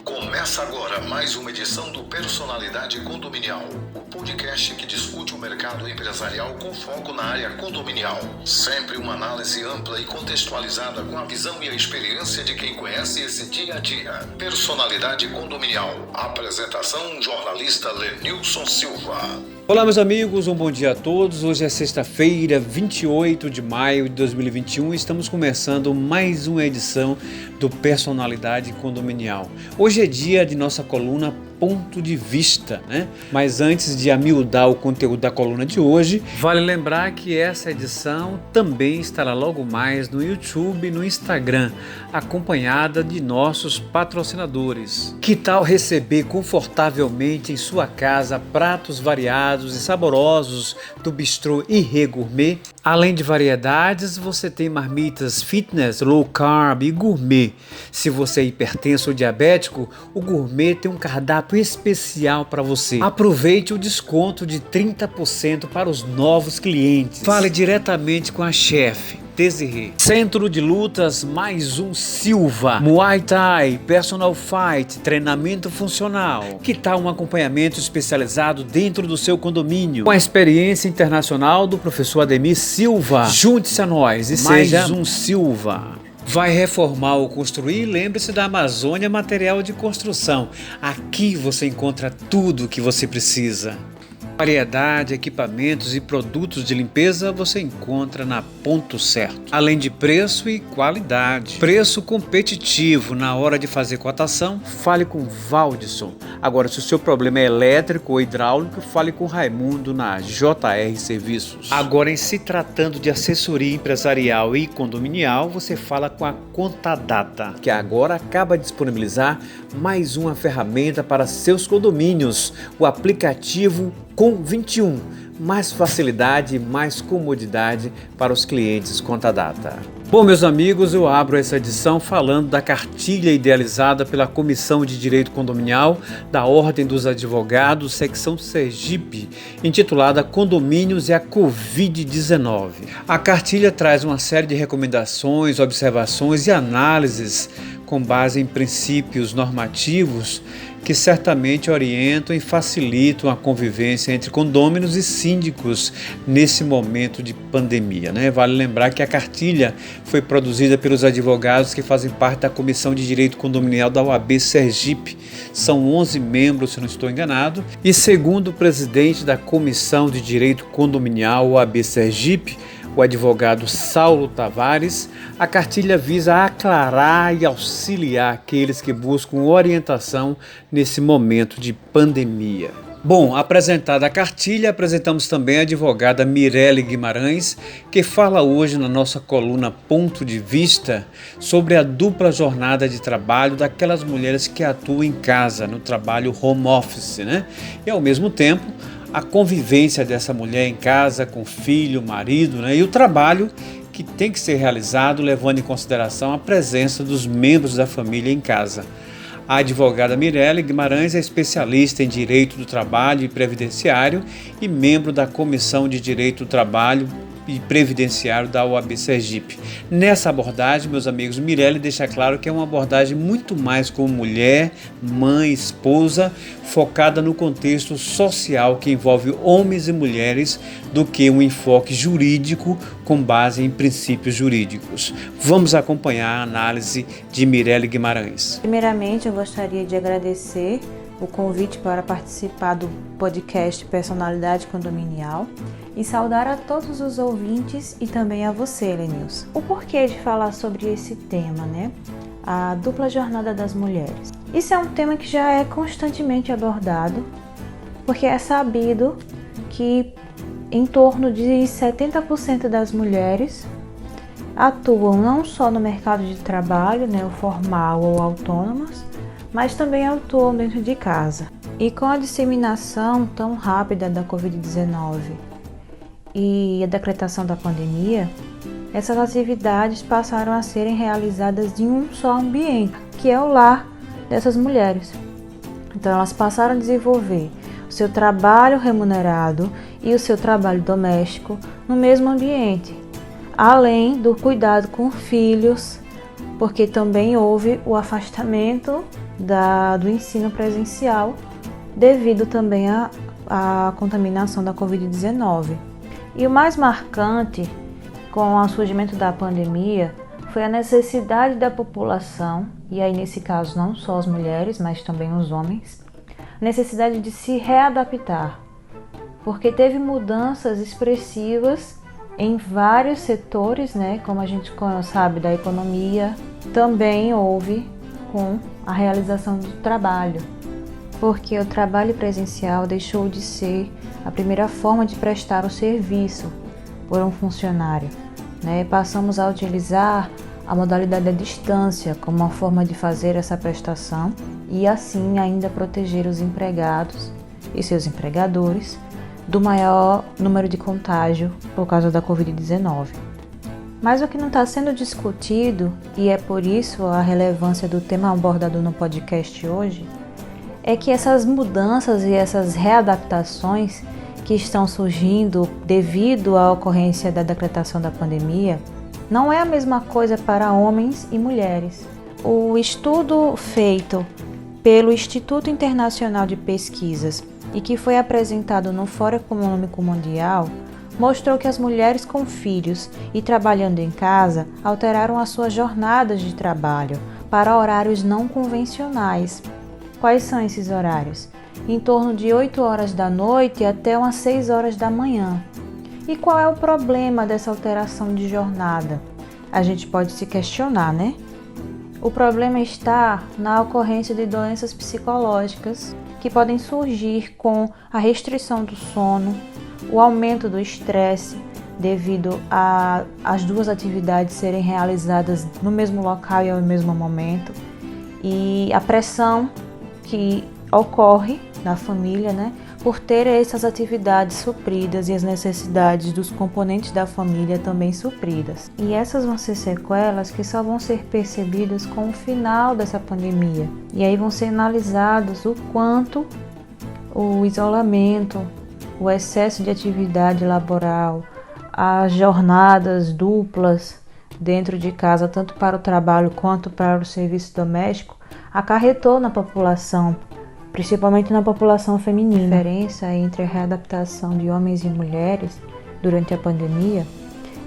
Começa agora mais uma edição do Personalidade Condominial, o podcast que discute o mercado empresarial com foco na área condominial. Sempre uma análise ampla e contextualizada com a visão e a experiência de quem conhece esse dia a dia. Personalidade Condominial. Apresentação, jornalista Lenilson Silva. Olá, meus amigos, um bom dia a todos. Hoje é sexta-feira, 28 de maio de 2021 e estamos começando mais uma edição do Personalidade Condominial. Hoje é dia de nossa coluna Ponto de Vista, né? Mas antes de amiudar o conteúdo da coluna de hoje, vale lembrar que essa edição também estará logo mais no YouTube e no Instagram, acompanhada de nossos patrocinadores. Que tal receber confortavelmente em sua casa pratos variados e saborosos do Bistrô Irê Gourmet? Além de variedades, você tem marmitas fitness, low carb e gourmet. Se você é hipertenso ou diabético, o gourmet tem um cardápio especial para você. Aproveite o desconto de 30% para os novos clientes. Fale diretamente com a chefe Desirê. Centro de Lutas Mais Um Silva, Muay Thai, Personal Fight, treinamento funcional. Que tal um acompanhamento especializado dentro do seu condomínio? Com a experiência internacional do professor Ademir Silva. Junte-se a nós e seja Mais Um Silva. Vai reformar ou construir? Lembre-se da Amazônia Material de Construção. Aqui você encontra tudo o que você precisa. Variedade, equipamentos e produtos de limpeza você encontra na Ponto Certo. Além de preço e qualidade. Preço competitivo. Na hora de fazer cotação, fale com Valdisson. Agora, se o seu problema é elétrico ou hidráulico, fale com Raimundo na JR Serviços. Agora, em se tratando de assessoria empresarial e condominial, você fala com a Contadata, que agora acaba de disponibilizar mais uma ferramenta para seus condomínios, o aplicativo Com 21, mais facilidade e mais comodidade para os clientes Contadata. Bom, meus amigos, eu abro essa edição falando da cartilha idealizada pela Comissão de Direito Condominial da Ordem dos Advogados, secção Sergipe, intitulada Condomínios e a Covid-19. A cartilha traz uma série de recomendações, observações e análises com base em princípios normativos que certamente orientam e facilitam a convivência entre condôminos e síndicos nesse momento de pandemia, né? Vale lembrar que a cartilha foi produzida pelos advogados que fazem parte da Comissão de Direito Condominial da OAB Sergipe. São 11 membros, se não estou enganado, e segundo o presidente da Comissão de Direito Condominial OAB Sergipe, o advogado Saulo Tavares, a cartilha visa aclarar e auxiliar aqueles que buscam orientação nesse momento de pandemia. Bom, apresentada a cartilha, apresentamos também a advogada Mirelle Guimarães, que fala hoje na nossa coluna Ponto de Vista sobre a dupla jornada de trabalho daquelas mulheres que atuam em casa, no trabalho home office, né? E ao mesmo tempo, a convivência dessa mulher em casa com filho, marido, né? E o trabalho que tem que ser realizado levando em consideração a presença dos membros da família em casa. A advogada Mirelle Guimarães é especialista em Direito do Trabalho e Previdenciário e membro da Comissão de Direito do Trabalho e Previdenciário da OAB Sergipe. Nessa abordagem, meus amigos, Mirelle deixa claro que é uma abordagem muito mais como mulher, mãe, esposa, focada no contexto social que envolve homens e mulheres do que um enfoque jurídico com base em princípios jurídicos. Vamos acompanhar a análise de Mirelle Guimarães. Primeiramente, eu gostaria de agradecer o convite para participar do podcast Personalidade Condominial e saudar a todos os ouvintes e também a você, Lenilson. O porquê de falar sobre esse tema, né? A dupla jornada das mulheres. Isso é um tema que já é constantemente abordado, porque é sabido que em torno de 70% das mulheres atuam não só no mercado de trabalho, né, o formal ou autônomas, mas também atuam dentro de casa. E com a disseminação tão rápida da Covid-19 e a decretação da pandemia, essas atividades passaram a serem realizadas em um só ambiente, que é o lar dessas mulheres. Então elas passaram a desenvolver o seu trabalho remunerado e o seu trabalho doméstico no mesmo ambiente, além do cuidado com filhos, porque também houve o afastamento do ensino presencial, devido também à contaminação da Covid-19. E o mais marcante, com o surgimento da pandemia, foi a necessidade da população, e aí nesse caso não só as mulheres, mas também os homens, a necessidade de se readaptar, porque teve mudanças expressivas em vários setores, né? Como a gente sabe, da economia, também houve com a realização do trabalho, porque o trabalho presencial deixou de ser a primeira forma de prestar o serviço por um funcionário, né? Passamos a utilizar a modalidade à distância como uma forma de fazer essa prestação e assim ainda proteger os empregados e seus empregadores do maior número de contágio por causa da Covid-19. Mas o que não está sendo discutido, e é por isso a relevância do tema abordado no podcast hoje, é que essas mudanças e essas readaptações que estão surgindo devido à ocorrência da decretação da pandemia não é a mesma coisa para homens e mulheres. O estudo feito pelo Instituto Internacional de Pesquisas e que foi apresentado no Fórum Econômico Mundial mostrou que as mulheres com filhos e trabalhando em casa alteraram as suas jornadas de trabalho para horários não convencionais. Quais são esses horários? Em torno de 8 horas da noite até umas 6 horas da manhã. E qual é o problema dessa alteração de jornada? A gente pode se questionar, né? O problema está na ocorrência de doenças psicológicas que podem surgir com a restrição do sono, o aumento do estresse devido às duas atividades serem realizadas no mesmo local e ao mesmo momento, e a pressão que ocorre na família, né, por ter essas atividades supridas e as necessidades dos componentes da família também supridas. E essas vão ser sequelas que só vão ser percebidas com o final dessa pandemia. E aí vão ser analisados o quanto o isolamento, o excesso de atividade laboral, as jornadas duplas dentro de casa, tanto para o trabalho quanto para o serviço doméstico, acarretou na população, principalmente na população feminina. A diferença entre a readaptação de homens e mulheres durante a pandemia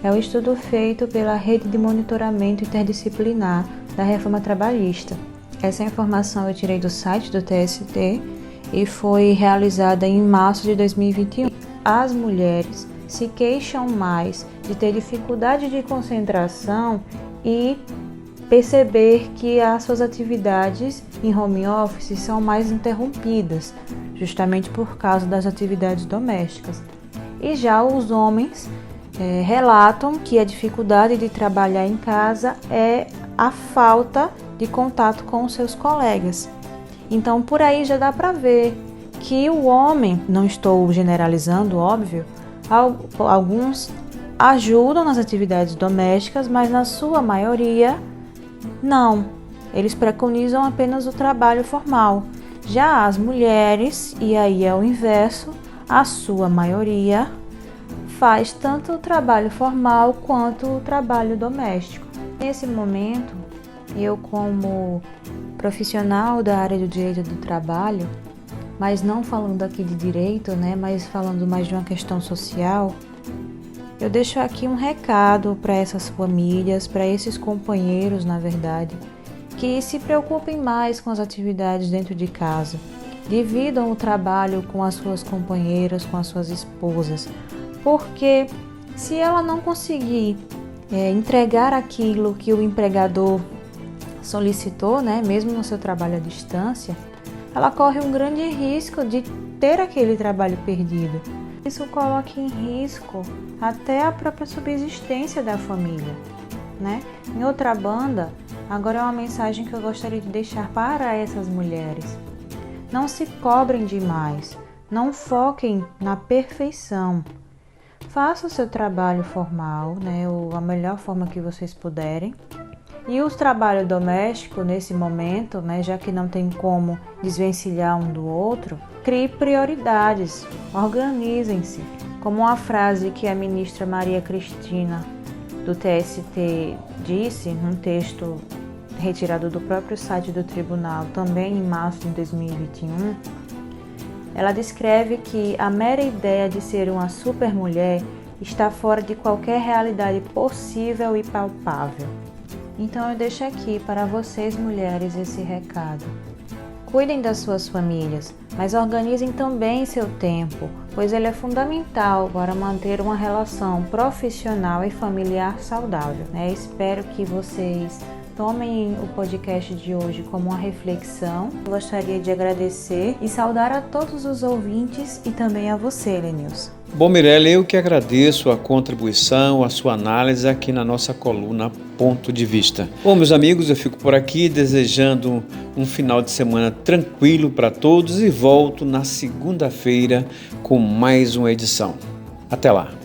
é o estudo feito pela Rede de Monitoramento Interdisciplinar da Reforma Trabalhista. Essa informação eu tirei do site do TST e foi realizada em março de 2021. As mulheres se queixam mais de ter dificuldade de concentração e perceber que as suas atividades em home office são mais interrompidas, justamente por causa das atividades domésticas. E já os homens relatam que a dificuldade de trabalhar em casa é a falta de contato com os seus colegas. Então, por aí já dá para ver que o homem, não estou generalizando, óbvio, alguns ajudam nas atividades domésticas, mas na sua maioria não. Eles preconizam apenas o trabalho formal. Já as mulheres, e aí é o inverso, a sua maioria faz tanto o trabalho formal quanto o trabalho doméstico. Nesse momento, eu como profissional da área do direito do trabalho, mas não falando aqui de direito, né, mas falando mais de uma questão social, eu deixo aqui um recado para essas famílias, para esses companheiros, na verdade, que se preocupem mais com as atividades dentro de casa, dividam o trabalho com as suas companheiras, com as suas esposas, porque se ela não conseguir entregar aquilo que o empregador solicitou, né, mesmo no seu trabalho à distância, ela corre um grande risco de ter aquele trabalho perdido. Isso coloca em risco até a própria subsistência da família, né? Em outra banda, agora é uma mensagem que eu gostaria de deixar para essas mulheres. Não se cobrem demais, não foquem na perfeição. Faça o seu trabalho formal, né, a melhor forma que vocês puderem. E o trabalho doméstico, nesse momento, né, já que não tem como desvencilhar um do outro, crie prioridades, organizem-se. Como uma frase que a ministra Maria Cristina, do TST, disse, num texto retirado do próprio site do tribunal, também em março de 2021, ela descreve que a mera ideia de ser uma supermulher está fora de qualquer realidade possível e palpável. Então eu deixo aqui para vocês, mulheres, esse recado. Cuidem das suas famílias, mas organizem também seu tempo, pois ele é fundamental para manter uma relação profissional e familiar saudável. Espero que vocês tomem o podcast de hoje como uma reflexão. Gostaria de agradecer e saudar a todos os ouvintes e também a você, Lenilson. Bom, Mirella, eu que agradeço a contribuição, a sua análise aqui na nossa coluna Ponto de Vista. Bom, meus amigos, eu fico por aqui desejando um final de semana tranquilo para todos e volto na segunda-feira com mais uma edição. Até lá!